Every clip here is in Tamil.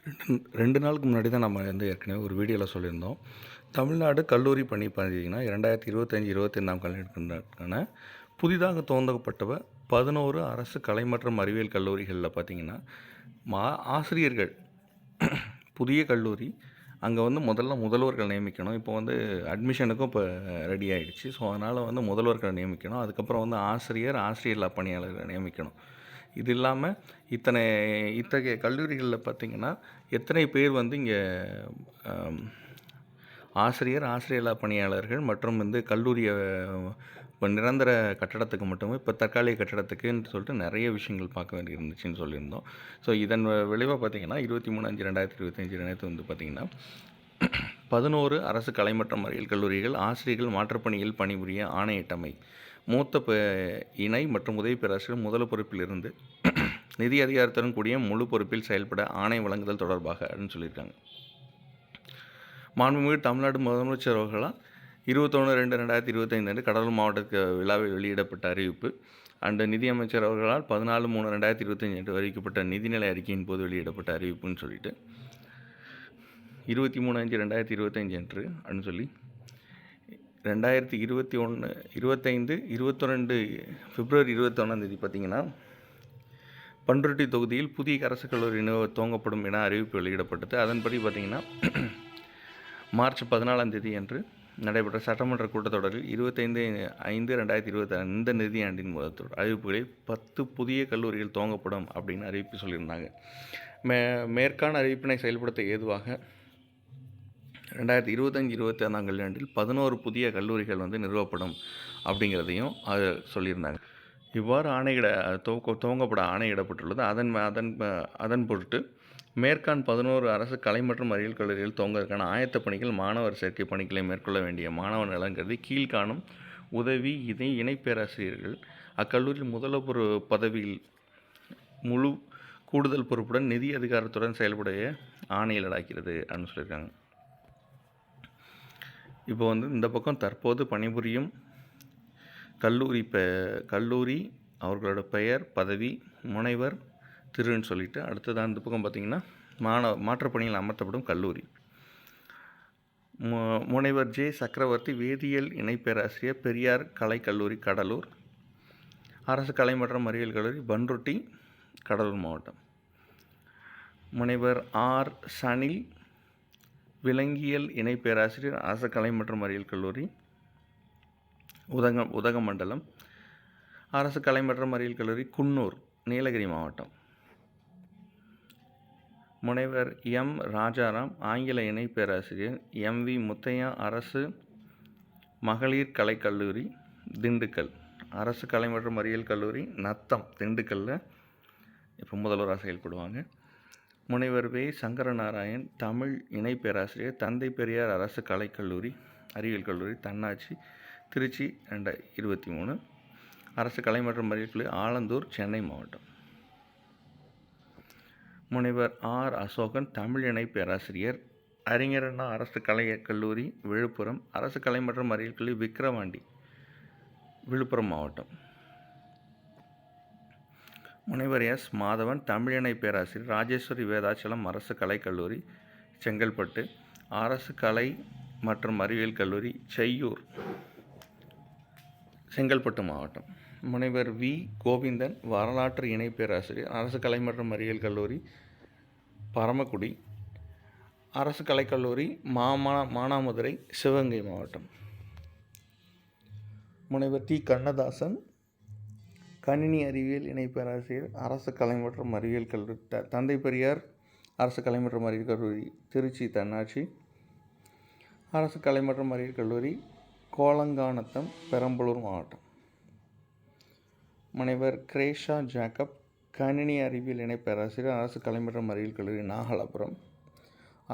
2 நாளுக்கு முன்னாடி தான் நம்ம ஏற்கனவே ஒரு வீடியோவில் சொல்லியிருந்தோம். தமிழ்நாடு கல்லூரி பணி பார்த்தீங்கன்னா 2025, 26ஆம் கல்வியாண்டுக்கான புதிதாக துவங்கப்பட்டவ 11 அரசு கலை மற்றும் அறிவியல் கல்லூரிகளில் பார்த்தீங்கன்னா, மா ஆசிரியர்கள் புதிய கல்லூரி அங்கே முதல்வர்கள் நியமிக்கணும். இப்போ அட்மிஷனுக்கும் இப்போ ரெடி ஆகிடுச்சு. ஸோ அதனால் முதல்வர்கள் நியமிக்கணும். அதுக்கப்புறம் ஆசிரியர் இல்லா பணியாளர்களை நியமிக்கணும். இது இல்லாமல் இத்தகைய கல்லூரிகளில் பார்த்திங்கன்னா எத்தனை பேர் இங்கே ஆசிரியர் இல்லா பணியாளர்கள் மற்றும் கல்லூரிய இப்போ நிரந்தர கட்டடத்துக்கு மட்டுமே இப்போ தற்காலிக கட்டடத்துக்குன்னு சொல்லிட்டு நிறைய விஷயங்கள் பார்க்க வேண்டி இருந்துச்சுன்னு சொல்லியிருந்தோம். ஸோ இதன் விளைவாக பார்த்திங்கன்னா 23/5/2025 நேற்று பார்த்திங்கன்னா 11 அரசு கலை மற்றும் அறிவியல் கல்லூரிகள் ஆசிரியர்கள் மாற்றுப்பணியில் பணிபுரிய ஆணையிட்டமை மூத்த இணை மற்றும் உதவி பேராசிரியர் முதல் பொறுப்பில் இருந்து நிதி அதிகாரத்துடன் கூடிய முழு பொறுப்பில் செயல்பட ஆணை வழங்குதல் தொடர்பாக அப்படின்னு சொல்லியிருக்காங்க. மாண்புமிகு தமிழ்நாடு முதலமைச்சர் அவர்களால் 21/2/2025 அன்று கடலூர் மாவட்டத்துக்கு விழாவில் வெளியிடப்பட்ட அறிவிப்பு அண்ட் நிதியமைச்சர் அவர்களால் 14/3/2025 அன்று அறிவிக்கப்பட்ட நிதிநிலை அறிக்கையின் போது வெளியிடப்பட்ட அறிவிப்புன்னு சொல்லிட்டு 23/5/2025 அன்று அப்படின்னு சொல்லி 22 பிப்ரவரி 21 பார்த்திங்கன்னா பண்ருட்டி தொகுதியில் புதிய அரசு கல்லூரி துவங்கப்படும் என அறிவிப்பு வெளியிடப்பட்டது. அதன்படி பார்த்திங்கன்னா மார்ச் 14 அன்று நடைபெற்ற சட்டமன்ற கூட்டத்தொடரில் 25/5/2026 இந்த நிதியாண்டின் முதல் அறிவிப்புகளில் 10 புதிய கல்லூரிகள் துவங்கப்படும் அப்படின்னு அறிவிப்பு சொல்லியிருந்தாங்க. மேற்கான அறிவிப்பினை செயல்படுத்த ஏதுவாக 2025-26ஆம் கல்வியாண்டில் 11 புதிய கல்லூரிகள் நிறுவப்படும் அப்படிங்கிறதையும் அது சொல்லியிருந்தாங்க. இவ்வாறு துவங்கப்பட ஆணையிடப்பட்டுள்ளது. அதன் பொருட்டு மேற்கான் 11 அரசு கலை மற்றும் அறிவியல் கல்லூரிகள் துவங்குவதற்கான ஆயத்த பணிகள் மாணவர் சேர்க்கை பணிகளை மேற்கொள்ள வேண்டிய மாணவர் நலன் கருதி கீழ்காணும் உதவி இணை பேராசிரியர்கள் அக்கல்லூரியில் முதல்வர் பதவியில் முழு கூடுதல் பொறுப்புடன் நிதி அதிகாரத்துடன் செயல்படைய ஆணையிடலாகிறது அப்படின்னு சொல்லியிருக்காங்க. இப்போ இந்த பக்கம் தற்போது பணிபுரியும் கல்லூரி அவர்களோட பெயர் பதவி முனைவர் திருன்னு சொல்லிட்டு அடுத்தது அந்த பக்கம் பார்த்திங்கன்னா மாற்றுப்பணியில் அமர்த்தப்படும் கல்லூரி முனைவர் ஜே சக்கரவர்த்தி வேதியியல் இணை பேராசிரியர் பெரியார் கலைக்கல்லூரி கடலூர் அரசு கலை மற்றும் அறிவியல் கல்லூரி பண்ருட்டி கடலூர் மாவட்டம் முனைவர் ஆர் சனில் விலங்கியல் இணை பேராசிரியர் அரசு கலை மற்றும் அறிவியல் கல்லூரி உதகமண்டலம் அரசு கலை மற்றும் அறிவியல் கல்லூரி குன்னூர் நீலகிரி மாவட்டம் முனைவர் எம் ராஜாராம் ஆங்கில இணை பேராசிரியர் எம்.வி. முத்தையா அரசு மகளிர் கலைக்கல்லூரி திண்டுக்கல் அரசு கலை மற்றும் அறிவியல் கல்லூரி நத்தம் திண்டுக்கல்லில் இப்போ முதல்வராக செயல்படுவாங்க. முனைவர் வே சங்கரநாராயண் தமிழ் இணை பேராசிரியர் தந்தை பெரியார் அரசு கலைக்கல்லூரி அறிவியல் கல்லூரி தன்னாட்சி திருச்சி 2023 அரசு கலை மற்றும் அறிவியல் கல்லூரி ஆலந்தூர் சென்னை மாவட்டம் முனைவர் ஆர் அசோகன் தமிழ் இணை பேராசிரியர் அறிஞர் அண்ணா அரசு கலைக்கல்லூரி விழுப்புரம் அரசு கலை மற்றும் அறிவியல் கல்லூரி விக்கிரவாண்டி விழுப்புரம் மாவட்டம் முனைவர் எஸ் மாதவன் தமிழ் இணை பேராசிரியர் ராஜேஸ்வரி வேதாச்சலம் அரசு கலைக்கல்லூரி செங்கல்பட்டு அரசு கலை மற்றும் அறிவியல் கல்லூரி செய்யூர் செங்கல்பட்டு மாவட்டம் முனைவர் வி கோவிந்தன் வரலாற்று இணை பேராசிரியர் அரசு கலை மற்றும் அறிவியல் கல்லூரி பரமக்குடி அரசு கலைக்கல்லூரி மானாமதுரை சிவகங்கை மாவட்டம் முனைவர் டி கண்ணதாசன் கணினி அறிவியல் இணை பேராசிரியர் அரசு கலை மற்றும் அறிவியல் கல்லூரி தந்தை பெரியார் அரசு கலை மற்றும் அறிவியல் கல்லூரி திருச்சி தன்னாட்சி அரசு கலை மற்றும் அறிவியல் கல்லூரி கோலங்கானத்தம் பெரம்பலூர் மாவட்டம் முனைவர் கிரேஷா ஜாக்கப் கணினி அறிவியல் இணை பேராசிரியர் அரசு கலை மற்றும் அறிவியல் கல்லூரி நாகலாபுரம்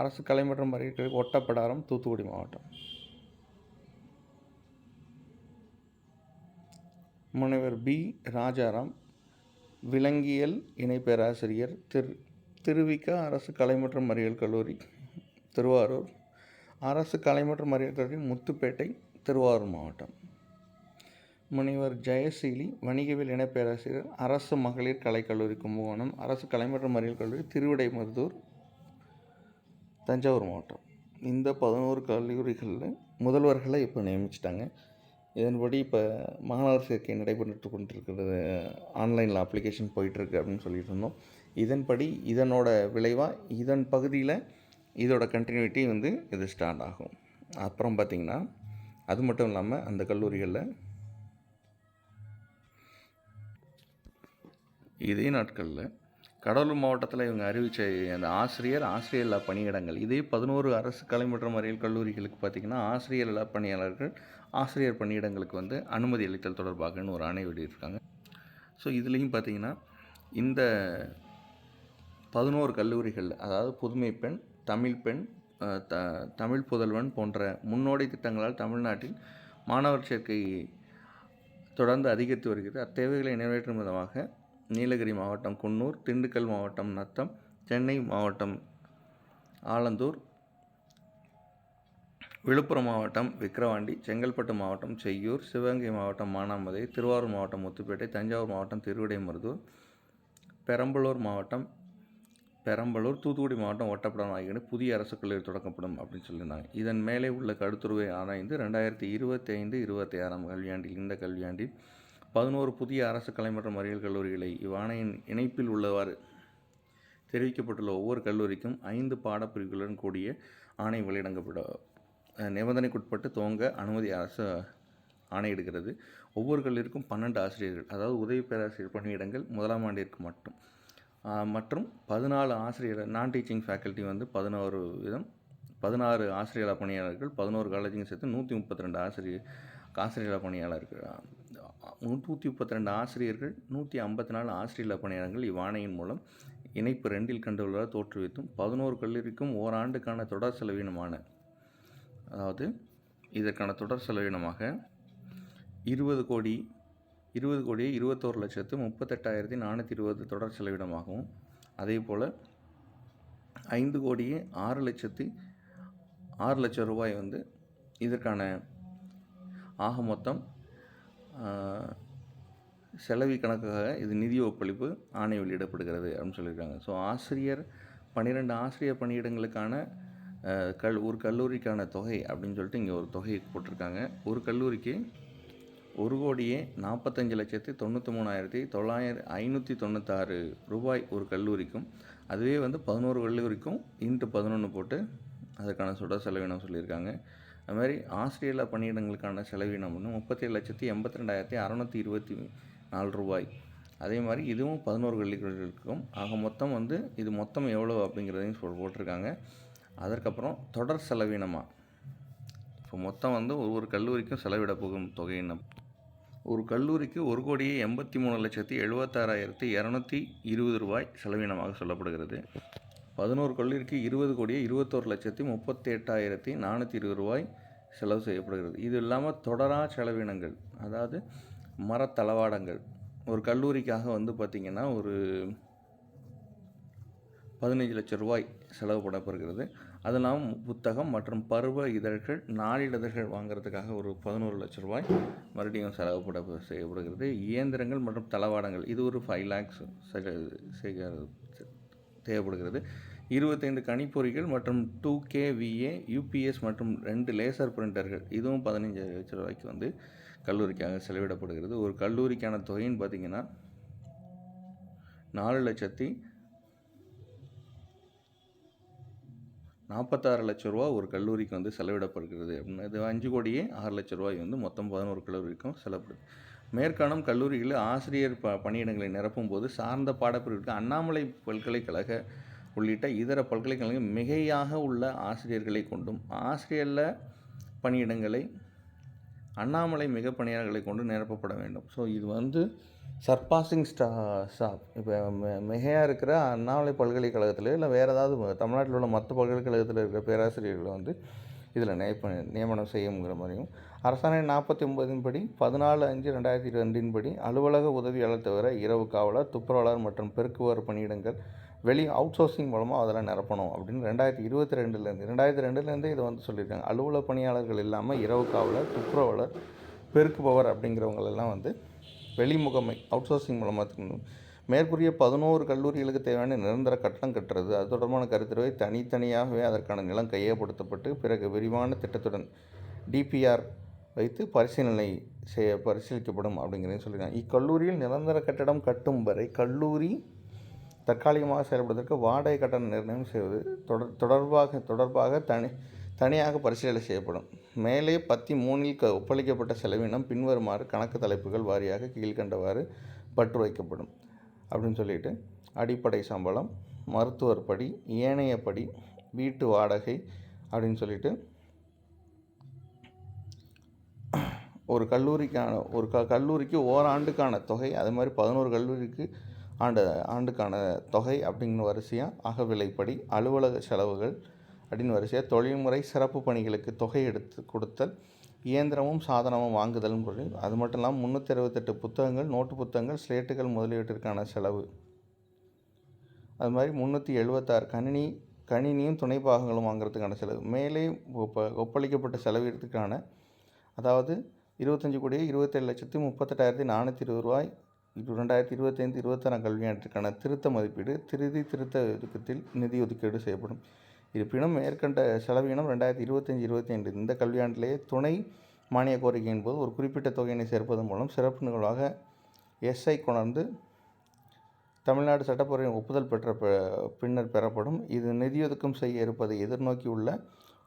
அரசு கலை மற்றும் அறிவியல் கல்லூரி ஒட்டப்பிடாரம் தூத்துக்குடி மாவட்டம் முனைவர் பி ராஜாராம் விலங்கியல் இணை பேராசிரியர் திருவிக அரசு கலை மற்றும் அறிவியல் கல்லூரி திருவாரூர் அரசு கலை மற்றும் அறிவியல் கல்லூரி முத்துப்பேட்டை திருவாரூர் மாவட்டம் முனைவர் ஜெயசீலி வணிகவியல் இணை பேராசிரியர் அரசு மகளிர் கலைக்கல்லூரி கும்பகோணம் அரசு கலை மற்றும் அறிவியல் கல்லூரி திருவிடைமருதூர் தஞ்சாவூர் மாவட்டம். இந்த 11 கல்லூரிகளில் முதல்வர்களை இப்போ நியமிச்சிட்டாங்க. இதன்படி இப்போ மாணவர் சேர்க்கை நடைபெற்று கொண்டிருக்கிறது. ஆன்லைனில் அப்ளிகேஷன் போயிட்டுருக்கு அப்படின்னு சொல்லிட்டு இருந்தோம். இதன்படி இதனோட விளைவாக இதன் பகுதியில் இதோட கண்டினியூட்டி வந்து இது ஸ்டார்ட் ஆகும். அப்புறம் பார்த்திங்கன்னா அது மட்டும் இல்லாமல் அந்த கல்லூரிகளில் இதே நாட்களில் கடலூர் மாவட்டத்தில் இவங்க அறிவித்த அந்த ஆசிரியர் இல்லா பணியிடங்கள், இதே 11 அரசு கலை மற்றும் அறிவியல் கல்லூரிகளுக்கு பார்த்திங்கன்னா ஆசிரியர் இல்லா பணியாளர்கள் ஆசிரியர் பணியிடங்களுக்கு வந்து அனுமதி அளித்தல் தொடர்பாகன்னு ஒரு ஆணை வெளியிட்டிருக்காங்க. ஸோ இதுலேயும் பார்த்திங்கன்னா இந்த 11 கல்லூரிகளில், அதாவது புதுமை பெண், தமிழ் பெண், தமிழ் புதல்வன் போன்ற முன்னோடி திட்டங்களால் தமிழ்நாட்டில் மாணவர் சேர்க்கை தொடர்ந்து அதிகரித்து வருகிறது. அத்தேவைகளை நிறைவேற்றும் விதமாக நீலகிரி மாவட்டம் குன்னூர், திண்டுக்கல் மாவட்டம் நத்தம், சென்னை மாவட்டம் ஆலந்தூர், விழுப்புரம் மாவட்டம் விக்கிரவாண்டி, செங்கல்பட்டு மாவட்டம் செய்யூர், சிவகங்கை மாவட்டம் மானாமதுரை, திருவாரூர் மாவட்டம் முத்துப்பேட்டை, தஞ்சாவூர் மாவட்டம் திருவிடைமருதூர், பெரம்பலூர் மாவட்டம் பெரம்பலூர், தூத்துக்குடி மாவட்டம் ஒட்டப்படம் ஆகிய புதிய அரசு கல்லூரி தொடங்கப்படும் அப்படின்னு சொல்லியிருந்தாங்க. இதன் மேலே உள்ள கருத்துருவை ஆராய்ந்து 2025-26 கல்வியாண்டில் இந்த கல்வியாண்டில் 11 புதிய அரசு கலை மற்றும் அறிவியல் கல்லூரிகளை இவ்வாணையின் இணைப்பில் உள்ளவாறு தெரிவிக்கப்பட்டுள்ள ஒவ்வொரு கல்லூரிக்கும் 5 பாடப்பிரிவுகளுடன் கூடிய ஆணை வெளியிடப்படும் நிபந்தனைக்குட்பட்டு துவங்க அனுமதி அரசு ஆணையிடுகிறது. ஒவ்வொரு கல்லூரிக்கும் 12 ஆசிரியர்கள், அதாவது உதவி பேராசிரியர் பணியிடங்கள் முதலாம் ஆண்டிற்கு மட்டும் மற்றும் 14 ஆசிரியர் நான் டீச்சிங் ஃபேக்கல்ட்டி வந்து 16 ஆசிரியர் பணியாளர்கள், 11 காலேஜுங்க சேர்த்து 132 ஆசிரியர் பணியாளர்கள், 132 ஆசிரியர்கள், 154 ஆசிரியர் பணியாளர்கள் இவ்வாணையின் மூலம் இணைப்பு 2 கண்டுள்ளதாக தோற்றுவித்தும் 11 கல்லூரிக்கும் ஓராண்டுக்கான தொடர் செலவினமான, அதாவது இதற்கான தொடர் செலவினமாக 20,21,38,420 தொடர் செலவினமாகவும், அதே போல் 5,06,00,000 ரூபாய் வந்து இதற்கான ஆக மொத்தம் செலவி கணக்காக இது நிதி ஒப்பளிப்பு ஆணை வெளியிடப்படுகிறது அப்படின்னு சொல்லியிருக்காங்க. ஸோ 12 ஆசிரியர் பணியிடங்களுக்கான ஒரு கல்லூரிக்கான தொகை அப்படின்னு சொல்லிட்டு இங்கே ஒரு தொகையை போட்டிருக்காங்க. ஒரு கல்லூரிக்கு 1,45,93,596 ரூபாய் ஒரு கல்லூரிக்கும், அதுவே வந்து 11 கல்லூரிக்கும் இன்ட்டு 11 போட்டு அதற்கான செலவினம் சொல்லியிருக்காங்க. அது மாதிரி ஆசிரியர் பணியிடங்களுக்கான செலவினம் வந்து 37,82,624 ரூபாய். அதே மாதிரி இதுவும் 11 கல்லூரிகளுக்கும். ஆக மொத்தம் வந்து இது மொத்தம் எவ்வளோ அப்படிங்கிறதையும் போட்டிருக்காங்க. அதற்கப்புறம் தொடர் செலவினமாக இப்போ மொத்தம் வந்து ஒவ்வொரு கல்லூரிக்கும் செலவிட போகும் தொகை என்ன, ஒரு கல்லூரிக்கு 1,83,76,220 ரூபாய் செலவினமாக சொல்லப்படுகிறது. 11 கல்லூரிக்கு 20,21,38,420 ரூபாய் செலவு செய்யப்படுகிறது. இது இல்லாமல் தொடரா செலவினங்கள், அதாவது மரத்தளவாடங்கள் ஒரு கல்லூரிக்காக வந்து பார்த்திங்கன்னா ஒரு 15 லட்சம் ரூபாய் செலவு பண்ணப்படுகிறது. அது இல்லாமல் புத்தகம் மற்றும் பருவ இதழ்கள், நாளிதழ்கள் வாங்குறதுக்காக ஒரு 11 லட்சம் ரூபாய் மறுபடியும் செலவு செய்யப்படுகிறது. இயந்திரங்கள் மற்றும் தளவாடங்கள் இது ஒரு 5 lakhs தேவைப்படுகிறது. 25 கணிப்பொறிகள் மற்றும் 2kVA UPS மற்றும் 2 லேசர் பிரிண்டர்கள் இதுவும் 15 லட்சம் ரூபாய்க்கு வந்து கல்லூரிக்காக செலவிடப்படுகிறது. ஒரு கல்லூரிக்கான தொகைன்னு பார்த்திங்கன்னா 4,46 லட்சம் ரூபா ஒரு கல்லூரிக்கு வந்து செலவிடப்படுகிறது. இது 5,06,00,000 ரூபாய் வந்து மொத்தம் 11 கல்லூரிக்கும் செலவுப்படுது. மேற்காணும் கல்லூரிகளில் ஆசிரியர் பணியிடங்களை நிரப்பும் போது சார்ந்த பாடப்பிரிவுக்கு அண்ணாமலை பல்கலைக்கழக உள்ளிட்ட இதர பல்கலைக்கழகங்கள் மிகையாக உள்ள ஆசிரியர்களை கொண்டும், ஆசிரியர் பணியிடங்களை அண்ணாமலை மிக பணியாளர்களை கொண்டு நிரப்பப்பட வேண்டும். ஸோ இது வந்து சர்பாசிங் ஸ்டாஃப் இப்போ மிகையாக இருக்கிற அண்ணாமலை பல்கலைக்கழகத்தில் இல்லை வேறு ஏதாவது தமிழ்நாட்டில் உள்ள மற்ற பல்கலைக்கழகத்தில் இருக்கிற பேராசிரியர்களை வந்து இதில் நியமனம் செய்யுங்கிற மாதிரியும், அரசாணை 49 படி 14/5/2022 படி அலுவலக உதவியாளர் தவிர இரவு காவலர், துப்புரவாளர் மற்றும் பெருக்குவார் பணியிடங்கள் வெளி அவுட் சோர்சிங் மூலமாக அதெல்லாம் நிரப்பணும் அப்படின்னு 2022 இதை வந்து சொல்லியிருக்காங்க. அலுவலக பணியாளர்கள் இல்லாமல் இரவு காவலர், துப்புரவாளர், பெருக்குபவர் அப்படிங்கிறவங்களெல்லாம் வந்து வெளிமுகமை அவுட் சோர்சிங் மூலமாக மேற்கூறிய 11 கல்லூரிகளுக்கு தேவையான நிரந்தர கட்டடம் கட்டுறது அது தொடர்பான கருத்துருவை தனித்தனியாகவே அதற்கான நிலம் கையகப்படுத்தப்பட்டு பிறகு விரிவான திட்டத்துடன் டிபிஆர் வைத்து பரிசீலிக்கப்படும் அப்படிங்கிறதையும் சொல்லியிருக்காங்க. இக்கல்லூரியில் நிரந்தர கட்டடம் கட்டும் வரை கல்லூரி தற்காலிகமாக செயல்படுவதற்கு வாடகை கட்டணம் நிர்ணயம் செய்வது தொடர்பாக தனியாக பரிசீலனை செய்யப்படும். மேலே பத்தி 3 ஒப்பளிக்கப்பட்ட செலவினம் பின்வருமாறு கணக்கு தலைப்புகள் வாரியாக கீழ்கண்டவாறு பற்று வைக்கப்படும் அப்படின்னு சொல்லிட்டு அடிப்படை சம்பளம், மருத்துவர் படி, ஏனைய படி, வீட்டு வாடகை அப்படின்னு சொல்லிட்டு ஒரு கல்லூரிக்கு ஓராண்டுக்கான தொகை, அது மாதிரி 11 கல்லூரிக்கு ஆண்டுக்கான தொகை அப்படிங்கிற வரிசையாக அகவிலைப்படி, அலுவலக செலவுகள் அப்படின்னு வரிசையாக தொழில்முறை சிறப்பு பணிகளுக்கு தொகை எடுத்து கொடுத்தல், இயந்திரமும் சாதனமும் வாங்குதல்னு சொல்லி அது மட்டும் இல்லாமல் 368 புத்தகங்கள், நோட்டு புத்தகங்கள், ஸ்லேட்டுகள் முதலீட்டிற்கான செலவு, அது மாதிரி 376 கணினியும் துணை பாகங்களும் வாங்குறதுக்கான செலவு, மேலே ஒப்பளிக்கப்பட்ட செலவினத்துக்கான அதாவது 25,27,38,420 ரூபாய் 2025-26 கல்வியாண்டிற்கான திருத்த மதிப்பீடு திருத்த ஒதுக்கத்தில் நிதி ஒதுக்கீடு செய்யப்படும். இருப்பினும் மேற்கண்ட செலவினம் 2025-25 இந்த கல்வியாண்டிலேயே துணை மானிய கோரிக்கையின் போது ஒரு குறிப்பிட்ட தொகையினை சேர்ப்பதன் மூலம் சிறப்பு நிகழ்வாக எஸ்ஐ கொணர்ந்து தமிழ்நாடு சட்டப்பேரவையின் ஒப்புதல் பெற்ற பின்னர் பெறப்படும். இது நிதியொதுக்கம் செய்ய இருப்பதை எதிர்நோக்கியுள்ள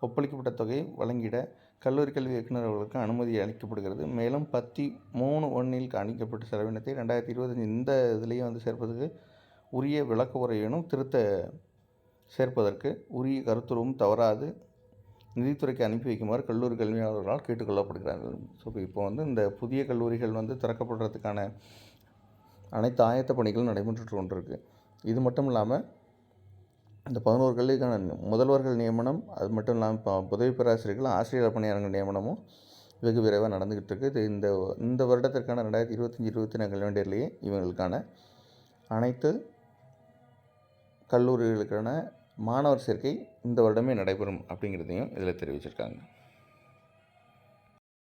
ஒப்பளிக்கப்பட்ட தொகையை வழங்கிட கல்லூரி கல்வி இயக்குநர் அவர்களுக்கு அனுமதி அளிக்கப்படுகிறது. மேலும் 13(1)ல் காணிக்கப்பட்ட செலவினத்தை 2025 இந்த இதிலேயே சேர்ப்பதற்கு உரிய விளக்க உரையினும் திருத்த சேர்ப்பதற்கு உரிய கருத்துருவும் தவறாது நிதித்துறைக்கு அனுப்பி வைக்குமாறு கல்லூரி கல்வியாளர்களால் கேட்டுக்கொள்ளப்படுகிறார்கள். ஸோ இப்போ இந்த புதிய கல்லூரிகள் திறக்கப்படுறதுக்கான அனைத்து ஆயத்த பணிகளும் நடைபெற்று கொண்டிருக்கு. இது மட்டும் இல்லாமல் இந்த 11 கல்விக்கான முதல்வர்கள் நியமனம், அது மட்டும் இல்லாமல் உதவி பேராசிரியர்கள், ஆசிரியர் பணியாளர்கள் நியமனமும் வெகு விரைவாக நடந்துக்கிட்டு இருக்குது. இந்த வருடத்திற்கான 2025-26 கல்வியாண்டிலேயே இவங்களுக்கான அனைத்து கல்லூரிகளுக்கான மாணவர் சேர்க்கை இந்த வருடமே நடைபெறும் அப்படிங்கிறதையும் இதில் தெரிவிச்சிருக்காங்க.